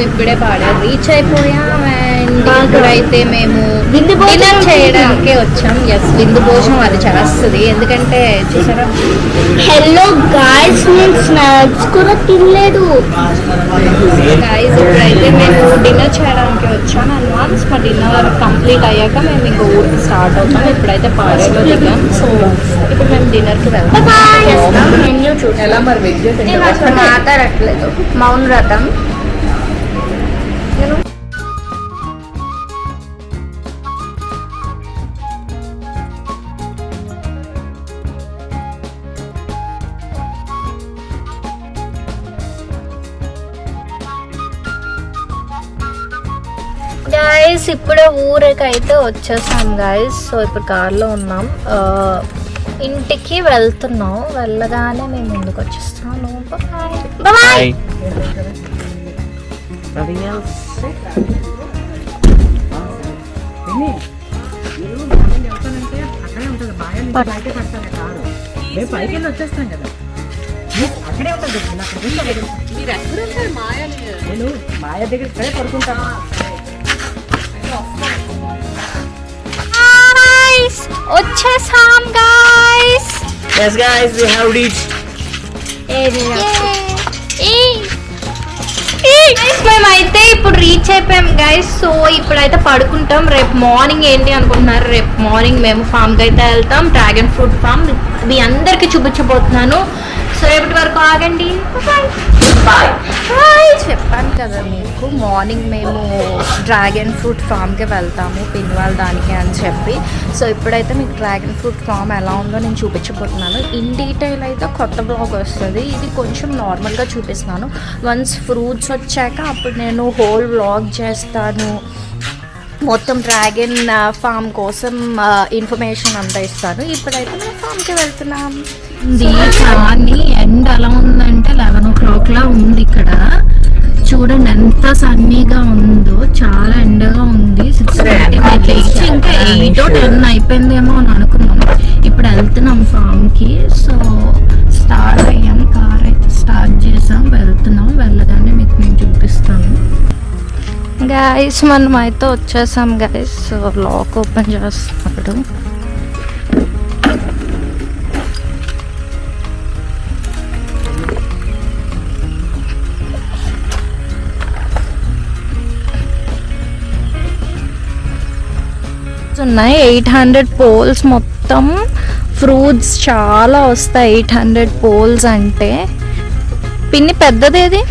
ఇప్పుడే పాడారు రీచ్ అయిపోయాం. అండ్ ఇప్పుడైతే మేము డిన్నర్ చేయడానికి వచ్చాం. ఎస్, విందు భోజనం అది చేస్తుంది. ఎందుకంటే చూసారా, హలో గాయ్స్, నేను స్నాక్స్ కూడా తినలేదు. గాయ్స్ ఇప్పుడైతే మేము డిన్నర్ చేయడానికి వచ్చాం. అండ్ వన్స్ మా డిన్నర్ కంప్లీట్ అయ్యాక మేము ఇంకా ఊరికి స్టార్ట్ అవుతాం. ఇప్పుడైతే పాడేలో దిగాం. సో ఇప్పుడు మేము డిన్నర్కి వెళ్తాం. మెన్యూ చూసి ఎలా మరి వెజ్ నేను అసలు మాట్లాడట్లేదు, మౌన వ్రతం. గాయస్ ఇప్పుడే ఊరికైతే వచ్చేసాం గాయస్. సో ఇప్పుడు కార్లో ఉన్నాం, ఇంటికి వెళ్తున్నాం. వెళ్ళగానే మేము ముందుకు వచ్చేస్తున్నాను. బాయ్. పైకి వచ్చేస్తాం కదా, అక్కడే ఉంటుంది. మీరు ఎక్కడుంటారు? నేను మాయ దగ్గర ఇక్కడే పడుకుంటాను. వచ్చేసాం guys. Yes guys, we have reached. మేమైతే ఇప్పుడు రీచ్ అయిపోయాం గైస్. సో ఇప్పుడైతే పడుకుంటాం. రేపు మార్నింగ్ ఏంటి అనుకుంటున్నారు? రేపు మార్నింగ్ మేము ఫామ్కి అయితే వెళ్తాం, డ్రాగన్ ఫ్రూట్ ఫామ్. మీ అందరికీ చూపించబోతున్నాను. సో రేపటి వరకు ఆగండి. చెప్పాను కదా మీకు, మార్నింగ్ మేము డ్రాగన్ ఫ్రూట్ ఫామ్కి వెళ్తాము, పిన్వాల్ దానికి అని చెప్పి. సో ఇప్పుడైతే మీకు డ్రాగన్ ఫ్రూట్ ఫామ్ ఎలా ఉందో నేను చూపించబోతున్నాను. ఇన్ డీటెయిల్ అయితే కొత్త బ్లాగ్ వస్తుంది. ఇది కొంచెం నార్మల్గా చూపిస్తున్నాను. వన్స్ ఫ్రూట్స్ వచ్చాక అప్పుడు నేను హోల్ బ్లాగ్ చేస్తాను. మొత్తం డ్రాగన్ ఫామ్ కోసం ఇన్ఫర్మేషన్ అంతా ఇస్తాను. ఇప్పుడైతే మేము ఫామ్కి వెళ్తున్నాం. కానీ ఎండ్ ఎలా ఉందంటే 11 o'clock లా ఉంది ఇక్కడ. చూడండి ఎంత సన్నీగా ఉందో, చాలా ఎండగా ఉంది. 6:30 ఇంకా 8 or 10 అయిపోయిందేమో అని అనుకున్నాం. ఇప్పుడు వెళ్తున్నాం ఫామ్కి. సో స్టార్ట్ అయ్యాం, కార్ అయితే స్టార్ట్ చేసాం, వెళ్తున్నాం. వెళ్ళగానే మీకు నేను చూపిస్తాను. గాయస్ మనం అయితే వచ్చేసాం గాయస్. సో లాక్ ఓపెన్ చేస్తున్నాడు. ఉన్నాయి 800 పోల్స్ మొత్తం. ఫ్రూట్స్ చాలా వస్తాయి 800 పోల్స్ అంటే. పిన్ని పెద్దదేది?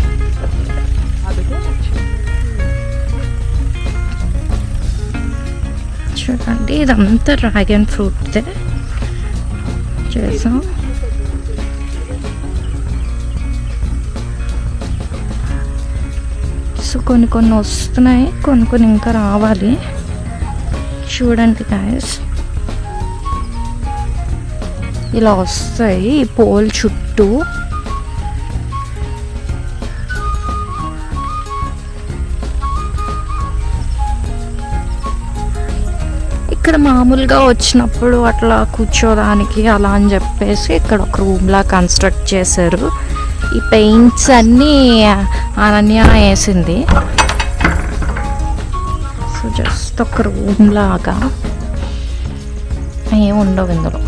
చూడండి ఇదంతా డ్రాగన్ ఫ్రూట్దే చేసాం. సో కొన్ని వస్తున్నాయి, కొన్ని ఇంకా రావాలి. చూడండి గాయస్, ఇలా వస్తాయి ఈ పోల్ చుట్టూ. ఇక్కడ మామూలుగా వచ్చినప్పుడు అట్లా కూర్చోడానికి అలా అని చెప్పేసి ఇక్కడ ఒక రూమ్లా కన్స్ట్రక్ట్ చేశారు. ఈ పెయింట్స్ అన్నీ అనన్య వేసింది. సో జస్ట్ ఒక రూమ్ లాగా, ఏమి ఉండవు ఇందులో.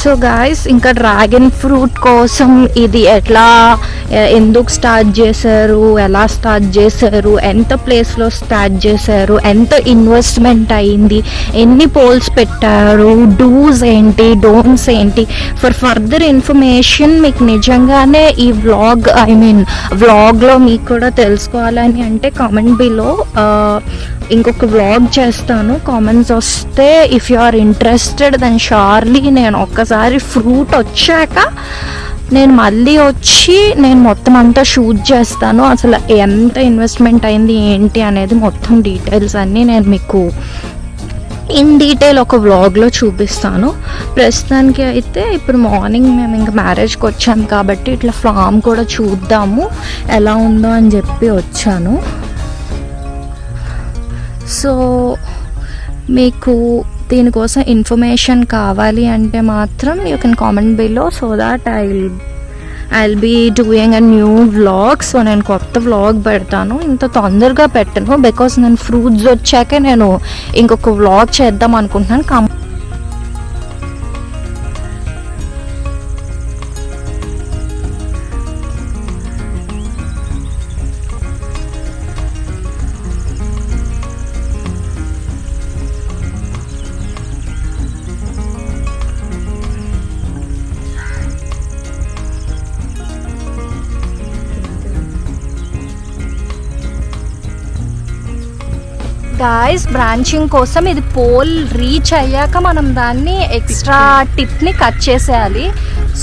సో గాయస్ ఇంకా డ్రాగన్ ఫ్రూట్ కోసం ఇది ఎట్లా, ఎందుకు స్టార్ట్ చేశారు, ఎలా స్టార్ట్ చేశారు, ఎంత ప్లేస్లో స్టార్ట్ చేశారు, ఎంత ఇన్వెస్ట్మెంట్ అయింది, ఎన్ని పోల్స్ పెట్టారు, డూస్ ఏంటి, డోంట్స్ ఏంటి, ఫర్ ఫర్దర్ ఇన్ఫర్మేషన్ మీకు నిజంగానే ఈ వ్లాగ్లో మీకు కూడా తెలుసుకోవాలని అంటే కామెంట్ బిలో ఇంకొక వ్లాగ్ చేస్తాను. కామెంట్స్ వస్తే if you are interested then surely నేను ఒక్కసారి ఫ్రూట్ వచ్చాక నేను మళ్ళీ వచ్చి నేను మొత్తం అంతా షూట్ చేస్తాను. అసలు ఎంత ఇన్వెస్ట్మెంట్ అయింది ఏంటి అనేది మొత్తం డీటెయిల్స్ అన్నీ నేను మీకు ఇన్ డీటెయిల్ ఒక వ్లాగ్లో చూపిస్తాను. ప్రస్తుతానికి అయితే ఇప్పుడు మార్నింగ్ మేము ఇంకా మ్యారేజ్కి వచ్చాము కాబట్టి ఇట్లా ఫామ్ కూడా చూద్దాము ఎలా ఉందో అని చెప్పి వచ్చాను. సో మీకు దీనికోసం ఇన్ఫర్మేషన్ కావాలి అంటే మాత్రం you can comment below, so that I'll be doing a new vlog. So నేను కొత్త వ్లాగ్ పెడతాను, ఇంత తొందరగా పెట్టను బికాస్ నేను ఫ్రూట్స్ వచ్చాకే నేను ఇంకొక వ్లాగ్ చేద్దాం అనుకుంటున్నాను. గాయస్, బ్రాంచింగ్ కోసం ఇది పోల్ రీచ్ అయ్యాక మనం దాన్ని ఎక్స్ట్రా టిప్ని కట్ చేసేయాలి.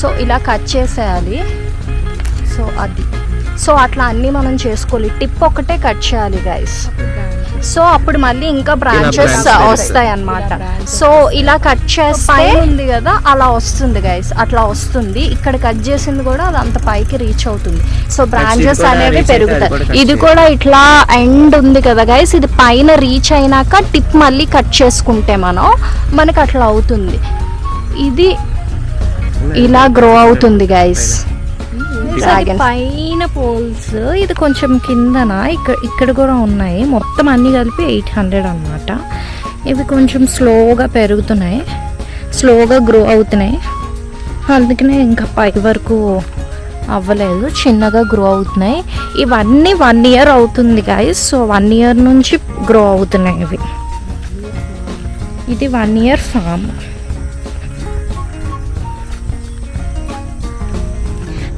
సో ఇలా కట్ చేసేయాలి. సో అట్లా అన్నీ మనం చేసుకోవాలి. టిప్ ఒకటే కట్ చేయాలి గాయస్. సో అప్పుడు మళ్ళీ ఇంకా బ్రాంచెస్ వస్తాయి అన్నమాట. సో ఇలా కట్ చేస్తే ఉంది కదా, అలా వస్తుంది గైస్, అట్లా వస్తుంది. ఇక్కడ కట్ చేసింది కూడా అది అంత పైకి రీచ్ అవుతుంది. సో బ్రాంచెస్ అనేవి పెరుగుతాయి. ఇది కూడా ఇట్లా ఎండ్ ఉంది కదా గైస్, ఇది పైన రీచ్ అయినాక టిప్ మళ్ళీ కట్ చేసుకుంటే మనకి అట్లా అవుతుంది. ఇది ఇలా గ్రో అవుతుంది గైస్. పైన పోల్స్ ఇది కొంచెం కిందన ఇక్కడ కూడా ఉన్నాయి. మొత్తం అన్ని కలిపి 800 అన్నమాట. ఇవి కొంచెం స్లోగా పెరుగుతున్నాయి, స్లోగా గ్రో అవుతున్నాయి. అందుకనే ఇంకా పై వరకు అవ్వలేదు, చిన్నగా గ్రో అవుతున్నాయి. ఇవన్నీ 1 year అవుతుంది గైస్. సో 1 year నుంచి గ్రో అవుతున్నాయి ఇవి. ఇది 1 year ఫామ్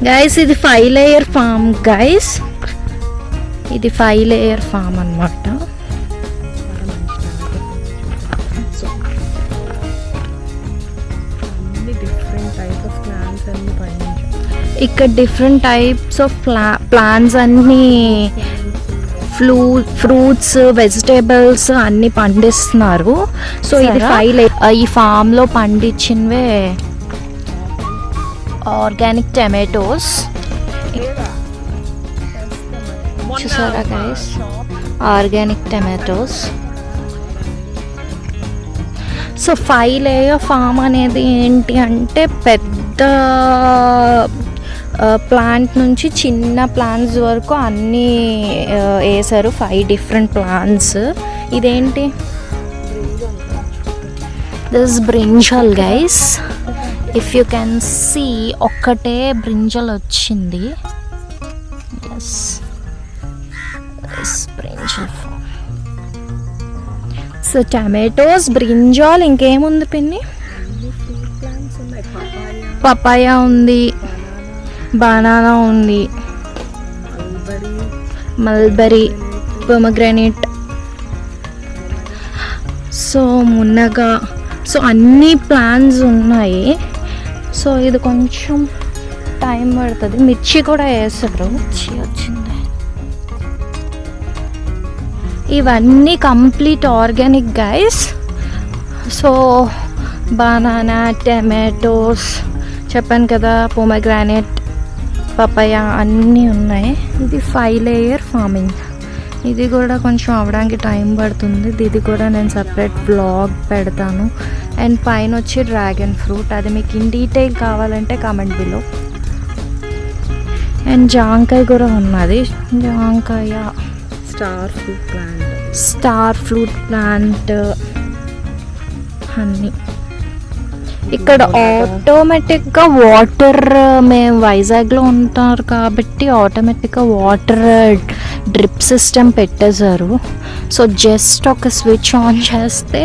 గైస్. ఇది 5 layer ఫామ్ గైస్. ఇది 5 layer ఫామ్ అన్నమాట. ఇక్కడ డిఫరెంట్ టైప్స్ ఆఫ్ ప్లాంట్స్ అన్ని ఫ్రూట్స్, వెజిటేబుల్స్ అన్ని పండిస్తున్నారు. సో ఇది 5 layer. ఈ ఫామ్ లో పండించినవే ఆర్గానిక్ టమాటోస్. చూసారా guys, organic tomatoes. So 5 layer farm అనేది ఏంటి అంటే పెద్ద ప్లాంట్ నుంచి చిన్న ప్లాంట్స్ వరకు అన్నీ వేసారు. 5 different plants. ఇదేంటి, this brinjal guys. If you can see ఒక్కటే బ్రింజల్ వచ్చింది. Yes, brinjal. So tomatoes, brinjal, ఇంకేముంది పిన్ని? పపాయా ఉంది, బనానా ఉంది, మల్బరీ, పొమగ్రానేట్, సో మునగ. సో అన్ని ప్లాంట్స్ ఉన్నాయి. సో ఇది కొంచెం టైం పడుతుంది. మిర్చి కూడా వేస్తారు. మిర్చి వచ్చింది. ఇవన్నీ complete organic guys. So banana, tomatoes చెప్పాను కదా, పొమగ్రానేట్, పపాయ అన్నీ ఉన్నాయి. ఇది 5 layer ఫార్మింగ్. ఇది కూడా కొంచెం అవ్వడానికి టైం పడుతుంది. ఇది కూడా నేను సపరేట్ బ్లాగ్ పెడతాను. అండ్ పైన వచ్చి డ్రాగన్ ఫ్రూట్, అది మీకు ఇన్ డీటెయిల్ కావాలంటే కామెంట్ బిలో. అండ్ జాంకాయ కూడా ఉన్నది. జాంకాయ, స్టార్ ఫ్రూట్ ప్లాంట్ అన్నీ. ఇక్కడ ఆటోమేటిక్గా వాటర్, మేము వైజాగ్లో ఉంటారు కాబట్టి ఆటోమేటిక్గా వాటర్ డ్రిప్ సిస్టమ్ పెట్టేశారు. సో జస్ట్ ఒక స్విచ్ ఆన్ చేస్తే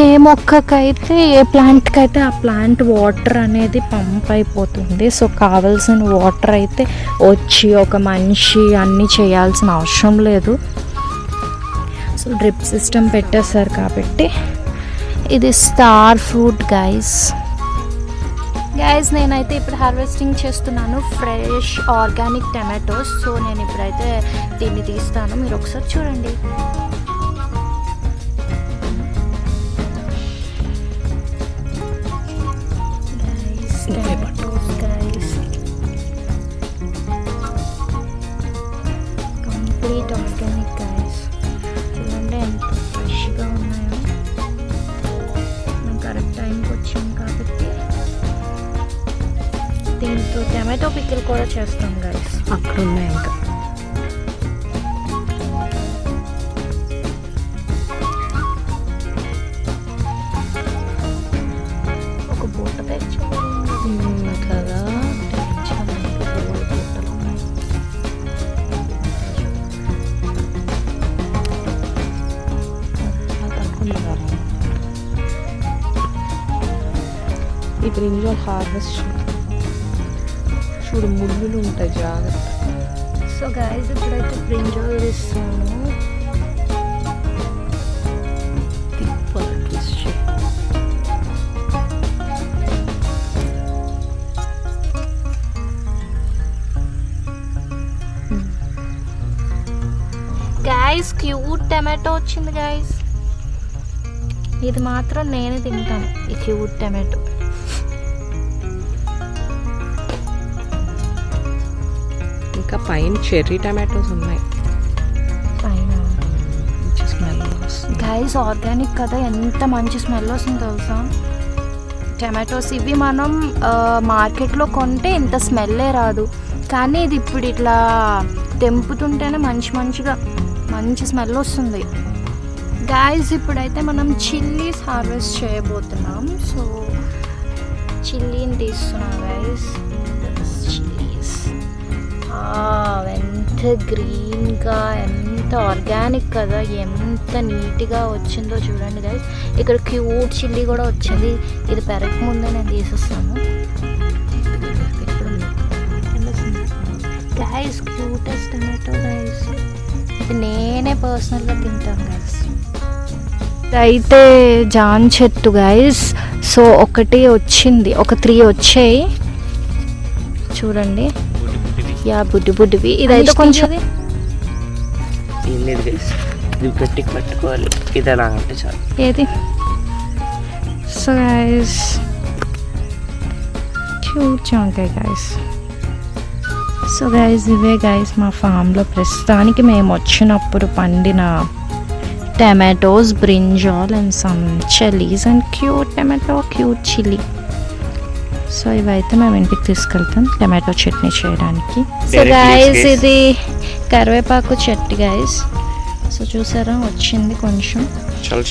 ఏ మొక్కకైతే, ఏ ప్లాంట్కి అయితే ఆ ప్లాంట్ వాటర్ అనేది పంప్ అయిపోతుంది. సో కావాల్సిన వాటర్ అయితే వచ్చి ఒక మనిషి అన్నీ చేయాల్సిన అవసరం లేదు. సో డ్రిప్ సిస్టమ్ పెట్టేశారు కాబట్టి. ఇది స్టార్ ఫ్రూట్ గైస్. నేనైతే ఇప్పుడు హార్వెస్టింగ్ చేస్తున్నాను ఫ్రెష్ ఆర్గానిక్ టమాటోస్. సో నేను ఇప్పుడైతే దీన్ని తీస్తాను, మీరు ఒకసారి చూడండి. Complete organic guys. చూడండి ఎంత ఫ్రెష్గా ఉన్నాయో. దీంతో టమాటో పికిల్ కూడా చేస్తాం గైస్. అక్కడ ఉన్నాయి ఇంకా. ఒక బూట తెచ్చుకోవాలి కదా, ఈ బ్రింజాల్ హార్వెస్ట్ చూడు, ముళ్ళులు ఉంటాయి, జాగ్రత్త. సో గైస్ ఇప్పుడైతే బ్రింజాల్ తీస్తాను. గైస్ క్యూట్ టమాటో వచ్చింది గైస్. ఇది మాత్రం నేను తింటాను, ఈ క్యూట్ టమాటో. ఇంకా పైన చెర్రీ టమాటోస్ ఉన్నాయి పైన. స్మెల్. గైస్ ఆర్గానిక్ కదా, ఎంత మంచి స్మెల్ వస్తుంది తెలుసా టమాటోస్. ఇవి మనం మార్కెట్లో కొంటే ఇంత స్మెల్లే రాదు, కానీ ఇది ఇప్పుడు ఇట్లా తెంపుతుంటేనే మంచి స్మెల్ వస్తుంది. గైస్ ఇప్పుడైతే మనం చిల్లీస్ హార్వెస్ట్ చేయబోతున్నాం. సో చిల్లీని తీస్తున్నాం గైస్. చిల్లీస్ ఎంత గ్రీన్గా, ఎంత ఆర్గానిక్ కదా, ఎంత నీట్గా వచ్చిందో చూడండి గైస్. ఇక్కడ క్యూట్ చిల్లీ కూడా వచ్చింది. ఇది పెరగక ముందే నేను తీసేస్తాను. గైస్ క్యూటెస్ట్ టమాటో గైస్, ఇది నేనే పర్సనల్గా తింటాను గైస్. అయితే జాన్ చెట్టు గైస్. సో ఒకటి వచ్చింది, ఒక 3 వచ్చాయి చూడండి. యా బుడ్డివి. ఇదైతే కొంచెం గట్టికి పట్టుకోవాలి, ఇది ఎలా అంటే చాలు. ఏది? సో గైస్ క్యూట్ జాంకాయ గైస్. సో గైస్ ఇవే గైస్ మా ఫామ్లో ప్రస్తుతానికి మేము వచ్చినప్పుడు పండిన tomatoes, brinjal and some chillies and cute tomato, cute chilli. So ఇవైతే మేము ఇంటికి తీసుకెళ్తాం టమాటో చట్నీ చేయడానికి. సో గైస్ ఇది కరివేపాకు చెట్టు గైస్. సో చూసారా వచ్చింది కొంచెం.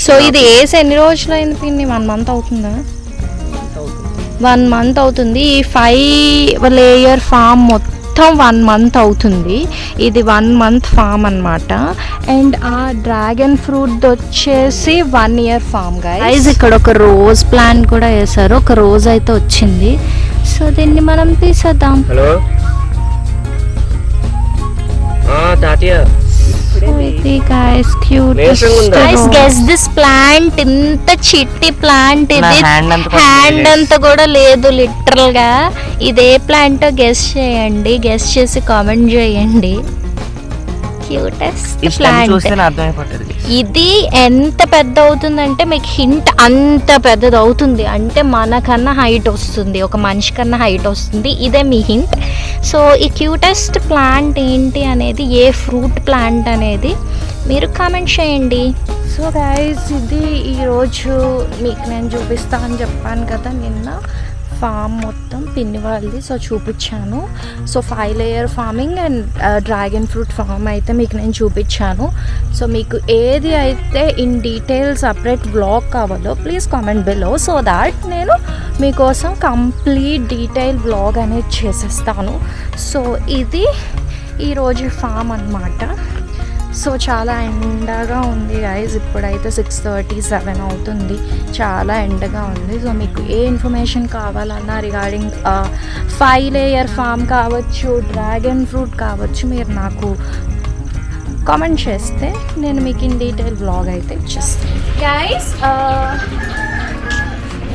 సో ఇది వేసి ఎన్ని రోజులు అయింది పిన్ని? 1 మంత్ అవుతుందా? 1 మంత్ అవుతుంది. ఈ 5 లేయర్ ఫామ్ మొత్తం 1 మంత్ అవుతుంది. ఇది 1 మంత్ ఫామ్ అన్నమాట. అండ్ ఆ డ్రాగన్ ఫ్రూట్ వచ్చేసి 1 ఇయర్ ఫామ్ గైస్. ఇక్కడ ఒక రోజ్ ప్లాంట్ కూడా వేసారు, ఒక రోజ్ అయితే వచ్చింది. సో దీన్ని మనం తీసేద్దాం. హలో తాతయ్య, ఇది guys cute guys. Guess this plant, ఇంత చిట్టి ప్లాంట్ ఇది. హ్యాండ్ అంతా కూడా లేదు లిటరల్ గా. ఇదే ప్లాంట్ గెస్ చేయండి, గెస్ చేసి కామెంట్ చేయండి. Cutest plant. ఇది ఎంత పెద్ద అవుతుందంటే మీకు హింట్, అంత పెద్దది అవుతుంది. అంటే మనకన్నా హైట్ వస్తుంది, ఒక మనిషి కన్నా హైట్ వస్తుంది. ఇదే మీ హింట్. సో ఈ క్యూటెస్ట్ ప్లాంట్ ఏంటి అనేది, ఏ ఫ్రూట్ ప్లాంట్ అనేది మీరు కామెంట్ చేయండి. సో గైస్ ఇది ఈరోజు మీకు నేను చూపిస్తా అని చెప్పాను కదా నిన్న, ఫామ్ మొత్తం పిన్ని వాళ్ళది. సో చూపించాను. So 5 layer farming and dragon fruit form అయితే మీకు నేను చూపించాను. సో మీకు ఏది అయితే ఇన్ డీటెయిల్ సపరేట్ వ్లాగ్ కావాలో please comment below, so that నేను మీకోసం కంప్లీట్ డీటెయిల్ వ్లాగ్ అనేది చేసేస్తాను. సో ఇది ఈరోజు ఫామ్ అన్నమాట. సో చాలా ఎండగా ఉంది గైజ్. ఇప్పుడైతే 6:37 అవుతుంది, చాలా ఎండగా ఉంది. సో మీకు ఏ ఇన్ఫర్మేషన్ కావాలన్నా రిగార్డింగ్ 5 లేయర్ ఫామ్ కావచ్చు, డ్రాగన్ ఫ్రూట్ కావచ్చు, మీరు నాకు కామెంట్ చేస్తే నేను మీకు ఇన్ డీటెయిల్ బ్లాగ్ అయితే ఇచ్చేస్తాను గైస్.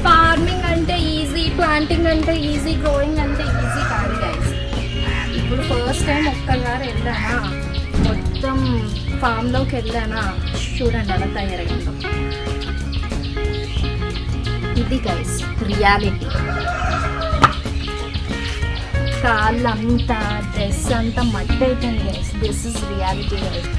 ఫార్మింగ్ అంటే ఈజీ, ప్లాంటింగ్ అంటే ఈజీ, గ్రోయింగ్ అంటే ఈజీ కాదు గైస్. ఇప్పుడు ఫస్ట్ టైం ఒక్కసారి వెళ్ళానా, మొత్తం ఫామ్లోకి వెళ్ళానా, చూడండి అలా తయారైందో. ఇది గైస్ రియాలిటీ. కాళ్ళంతా, డ్రెస్ అంతా మట్టి అయిపోయింది guys. This is reality guys.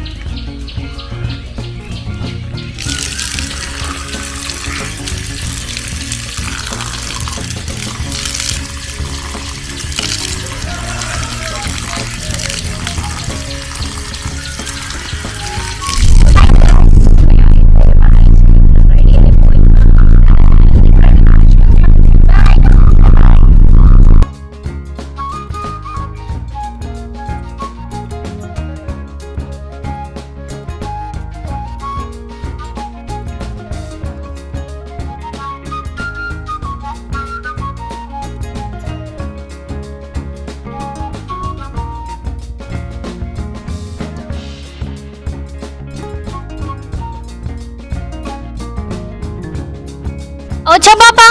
వచ్చా పాపా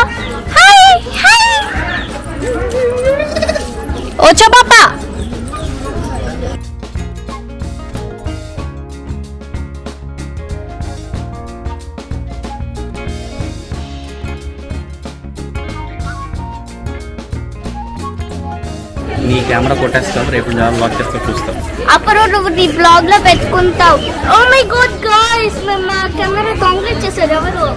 హాయ్ హాయ్ వచ్చా పాపా నీ కెమెరా కొట్టేస్తాం రేపు బ్లాగ్ చేస్తా చూస్తాం అప్పుడు నువ్వు నీ బ్లాగ్ లో పెట్టుకుంటావు. ఓ మై గాడ్ గైస్ మా కెమెరా కాంక్రీట్ చేశారు ఎవరు.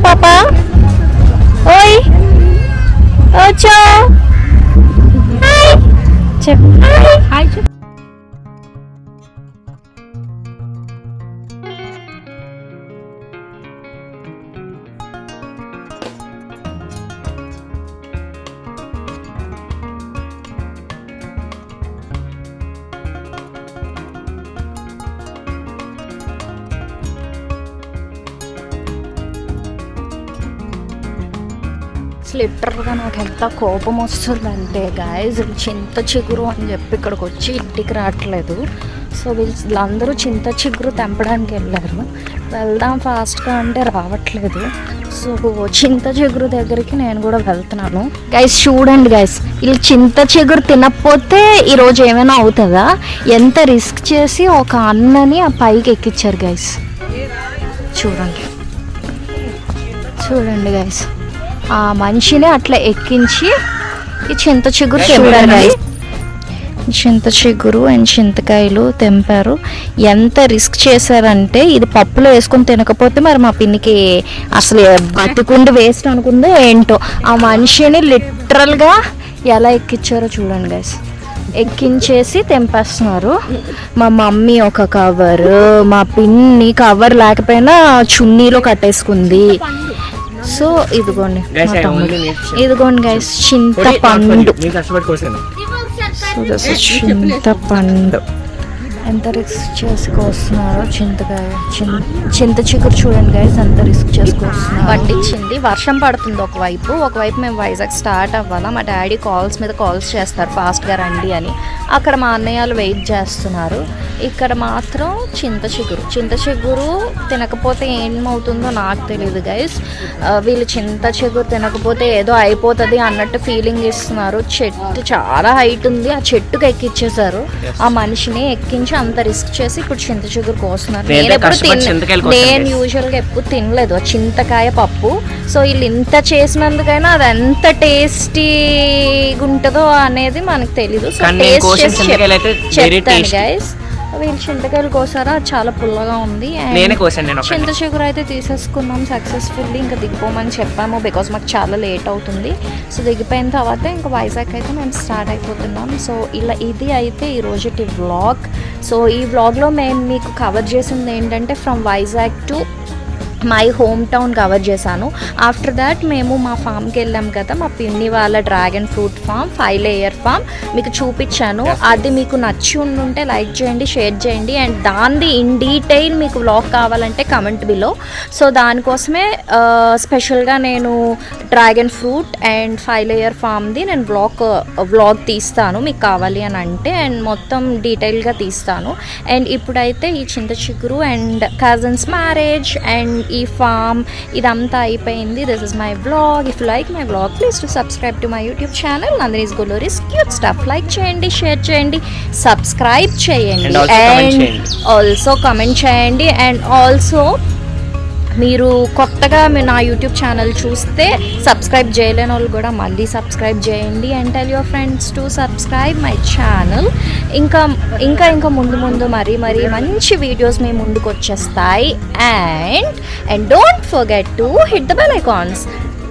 పాపా ఓయ్ వచ్చా హాయ్ చెప్ హాయ్ చెప్ లిటరల్గా నాకు ఎంత కోపం వస్తుందంటే గాయస్ చింత చిగురు అని చెప్పి ఇక్కడికి వచ్చి ఇంటికి రావట్లేదు. సో వీళ్ళందరూ చింత చిగురు తెంపడానికి వెళ్ళారు. వెళ్దాం ఫాస్ట్గా అంటే రావట్లేదు. సో చింత చిగురు దగ్గరికి నేను కూడా వెళ్తున్నాను. గైస్ చూడండి గైస్, వీళ్ళు చింత చిగురు తినకపోతే ఈరోజు ఏమైనా అవుతుందా? ఎంత రిస్క్ చేసి ఒక అన్నని ఆ పైకి ఎక్కించారు గైస్. చూడండి చూడండి గైస్, ఆ మనిషిని అట్లా ఎక్కించి ఈ చింత చిగురు తెంపారు గైస్. చింత చిగురు అండ్ చింతకాయలు తెంపారు. ఎంత రిస్క్ చేశారంటే ఇది పప్పులో వేసుకొని తినకపోతే మరి మా పిన్నికి అసలు బతికుండి వేస్ట్ అనుకుందో ఏంటో. ఆ మనిషిని లిటరల్గా ఎలా ఎక్కించారో చూడండి గైస్. ఎక్కించేసి తెంపేస్తున్నారు. మా మమ్మీ ఒక కవర్, మా పిన్ని కవర్ లేకపోయినా చున్నీలో కట్టేసుకుంది. సో ఇదిగోండి ఇదిగోండి గైస్ చింతపండు. చింతపండు ఎంత రిస్క్ చేసుకొస్తున్నారో. చింతకాయ చింత చిగురు చూడండి గైస్ ఎంత రిస్క్ చేసుకొస్తున్నారు. పట్టించింది, వర్షం పడుతుంది ఒకవైపు మేము వైజాగ్ స్టార్ట్ అవ్వాలా. మా డాడీ కాల్స్ మీద కాల్స్ చేస్తారు ఫాస్ట్గా రండి అని. అక్కడ మా అన్నయ్యలు వెయిట్ చేస్తున్నారు. ఇక్కడ మాత్రం చింత చిగురు తినకపోతే ఏమవుతుందో నాకు తెలియదు గైస్. వీళ్ళు చింత చిగురు తినకపోతే ఏదో అయిపోతుంది అన్నట్టు ఫీలింగ్ ఇస్తున్నారు. చెట్టు చాలా హైట్ ఉంది, ఆ చెట్టుకు ఎక్కిచ్చేసారు. ఆ మనిషిని ఎక్కించి అంత రిస్క్ చేసి ఇప్పుడు చింత చిగురు కోస్తున్నారు. నేను యూజువల్గా ఎప్పుడు తినలేదు చింతకాయ పప్పు. సో వీళ్ళు ఇంత చేసినందుకైనా అది ఎంత టేస్టీగా ఉంటుందో అనేది మనకు తెలీదు. సో టేస్ట్ చేసి చెప్తాను గైస్. వీళ్ళు చింతకాయలు కోసారా, చాలా పుల్లగా ఉంది. చింత చిగురు అయితే తీసేసుకున్నాం సక్సెస్ఫుల్లీ. ఇంకా దిగిపోమని చెప్పాము బికాజ్ మాకు చాలా లేట్ అవుతుంది. సో దిగిపోయిన తర్వాత ఇంకా వైజాగ్ అయితే మేము స్టార్ట్ అయిపోతున్నాం. సో ఇలా ఇది అయితే ఈరోజుటి వ్లాగ్. సో ఈ వ్లాగ్లో మేము మీకు కవర్ చేసింది ఏంటంటే from Vizag to my home town cover చేశాను. ఆఫ్టర్ దాట్ మేము మా ఫామ్కి వెళ్ళాం కదా, మా పిన్ని వాళ్ళ dragon fruit farm 5 layer farm మీకు చూపించాను. అది మీకు నచ్చి ఉండుంటే లైక్ చేయండి, షేర్ చేయండి. అండ్ దాన్ని ఇన్ డీటెయిల్ మీకు వ్లాగ్ కావాలంటే కమెంట్ బిలో. సో దానికోసమే స్పెషల్గా నేను డ్రాగన్ ఫ్రూట్ అండ్ 5 లేయర్ ఫామ్ది నేను వ్లాగ్ తీస్తాను మీకు కావాలి అని అంటే. అండ్ మొత్తం డీటెయిల్గా తీస్తాను. అండ్ ఇప్పుడైతే ఈ చింత చిగురు అండ్ కజిన్స్ మ్యారేజ్ అండ్ ఈ ఫామ్ ఇదంతా అయిపోయింది. This is my vlog. If you like my vlog please to subscribe to my YouTube channel Nandini's glories cute stuff. Like చేయండి, షేర్ చేయండి, సబ్స్క్రైబ్ చేయండి అండ్ ఆల్సో కమెంట్ చేయండి. అండ్ ఆల్సో మీరు కొత్తగా నా యూట్యూబ్ ఛానల్ చూస్తే సబ్స్క్రైబ్ చేయలేని వాళ్ళు కూడా మళ్ళీ సబ్స్క్రైబ్ చేయండి. And tell your friends to subscribe my channel. ఇంకా ముందు మరీ మంచి వీడియోస్ మీ ముందుకు వచ్చేస్తాయి. And don't forget to hit the bell icons.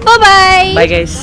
Bye bye guys.